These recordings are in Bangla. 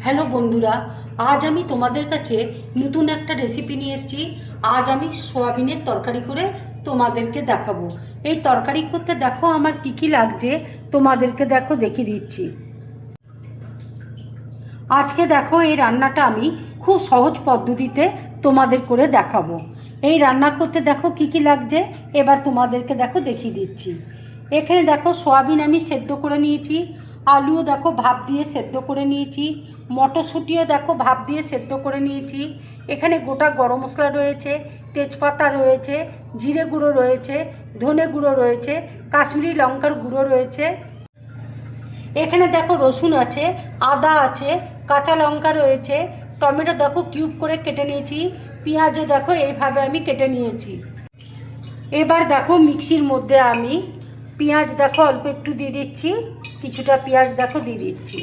হ্যালো বন্ধুরা, আজ আমি তোমাদের কাছে নতুন একটা রেসিপি নিয়ে এসেছি। আজ আমি সোয়াবিনের তরকারি করে তোমাদেরকে দেখাবো। এই তরকারি করতে দেখো আমার কী কী লাগছে, তোমাদেরকে দেখো দেখিয়ে দিচ্ছি। আজকে দেখো এই রান্নাটা আমি খুব সহজ পদ্ধতিতে তোমাদের করে দেখাবো। এই রান্না করতে দেখো কী কী লাগছে, এবার তোমাদেরকে দেখো দেখিয়ে দিচ্ছি। এখানে দেখো সয়াবিন আমি সেদ্ধ করে নিয়েছি, আলুও দেখো ভাপ দিয়ে সেদ্ধ করে নিয়েছি, মটরশুঁটিও দেখো ভাপ দিয়ে সেদ্ধ করে নিয়েছি। এখানে গোটা গরম মশলা রয়েছে, তেজপাতা রয়েছে, জিরে গুঁড়ো রয়েছে, ধনে গুঁড়ো রয়েছে, কাশ্মীরি লঙ্কার গুঁড়ো রয়েছে। এখানে দেখো রসুন আছে, আদা আছে, কাঁচা লঙ্কা রয়েছে, টমেটো দেখো কিউব করে কেটে নিয়েছি, পেঁয়াজও দেখো এইভাবে আমি কেটে নিয়েছি। এবার দেখো মিক্সির মধ্যে আমি পেঁয়াজ দেখো অল্প একটু দিয়ে দিচ্ছি, কিছুটা পেঁয়াজ দেখো দিয়ে দিচ্ছি,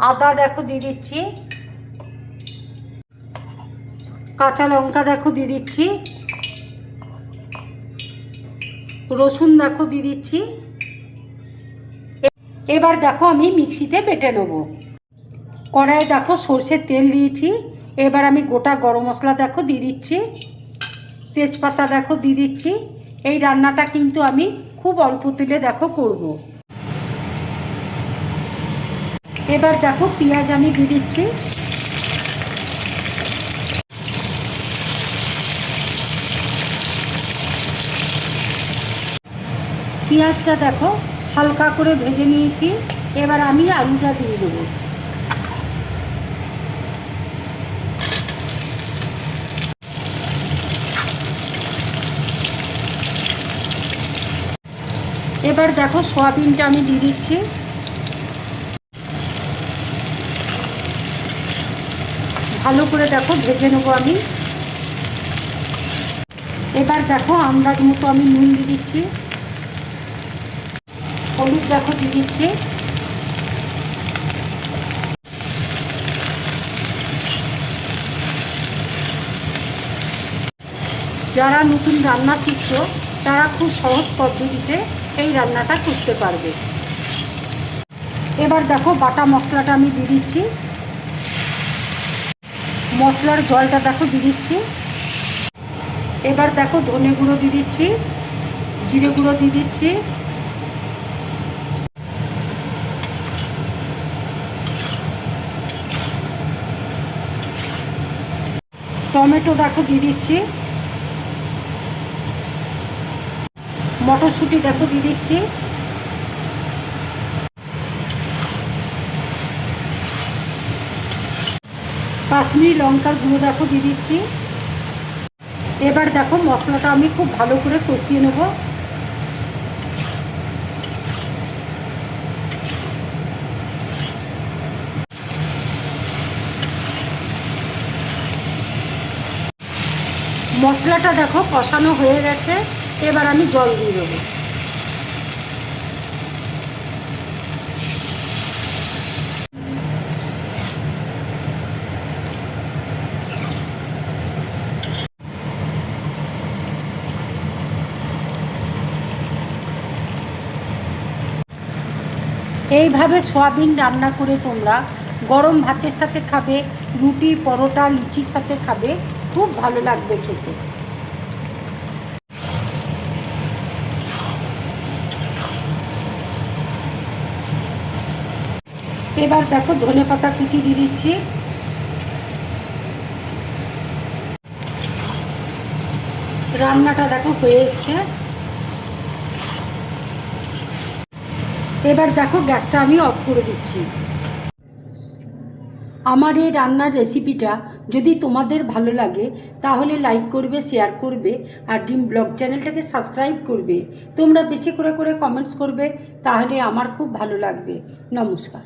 আদা দেখো দিয়ে দিচ্ছি, কাঁচা লঙ্কা দেখো দিয়ে দিচ্ছি, রসুন দেখো দিয়ে দিচ্ছি। এবার দেখো আমি মিক্সিতে বেটে নেব। কড়াইয়ে দেখো সর্ষের তেল দিয়েছি, এবার আমি গোটা গরম মশলা দেখো দিয়ে দিচ্ছি, তেজপাতা দেখো দিয়ে দিচ্ছি। এই রান্নাটা কিন্তু আমি খুব অল্প তেলে দেখো করব। এবার দেখো পেঁয়াজ আমি দিয়ে দিচ্ছি, পেঁয়াজটা দেখো হালকা করে ভেজে নিয়েছি। এবার আমি আলুটা দিয়ে দেবো। এবার দেখো সয়াবিনটা আমি দিয়ে দিচ্ছি, ভালো করে দেখো ভেজে নেবো আমি। এবার দেখো আন্দাজ মতো আমি নুন দিয়ে দিচ্ছি, হলুদ দেখো দিয়ে দিচ্ছি, যারা নতুন রান্না শিখছো তারা খুব সহজ পদ্ধতিতে এই রান্নাটা করতে পারবে। এবার দেখো বাটা মশলাটা আমি দিয়ে দিচ্ছি, মশলার জলটা দেখো দিয়ে দিচ্ছি। এবার দেখো ধনে গুঁড়ো দিয়ে দিচ্ছি, জিরে গুঁড়ো দিয়ে দিচ্ছি, টমেটো দেখো দিয়ে দিচ্ছি, মটরশুঁটি দেখো দিয়ে দিচ্ছি, কাশ্মীরি লঙ্কার গুঁড়ো দেখো দিয়ে দিচ্ছি। এবার দেখো মশলাটা আমি খুব ভালো করে কষিয়ে নেব। মশলাটা দেখো কষানো হয়ে গেছে, এবার আমি জল দিয়ে দেবো। এইভাবে সয়াবিন রান্না করে তোমরা গরম ভাতের সাথে খাবে, রুটি পরোটা লুচির সাথে খাবে, খুব ভালো লাগবে খেতে। এবার দেখো ধনেপাতা কুচি দিয়ে দিচ্ছি, রান্নাটা দেখো হয়ে এসছে। এবার দেখো গ্যাসটা আমি অফ করে দিচ্ছি। আমার এই রান্নার রেসিপিটা যদি তোমাদের ভালো লাগে তাহলে লাইক করবে, শেয়ার করবে, আর ডিম ব্লগ চ্যানেলটাকে সাবস্ক্রাইব করবে। তোমরা বেশি করে কমেন্টস করবে, তাহলে আমার খুব ভালো লাগবে। নমস্কার।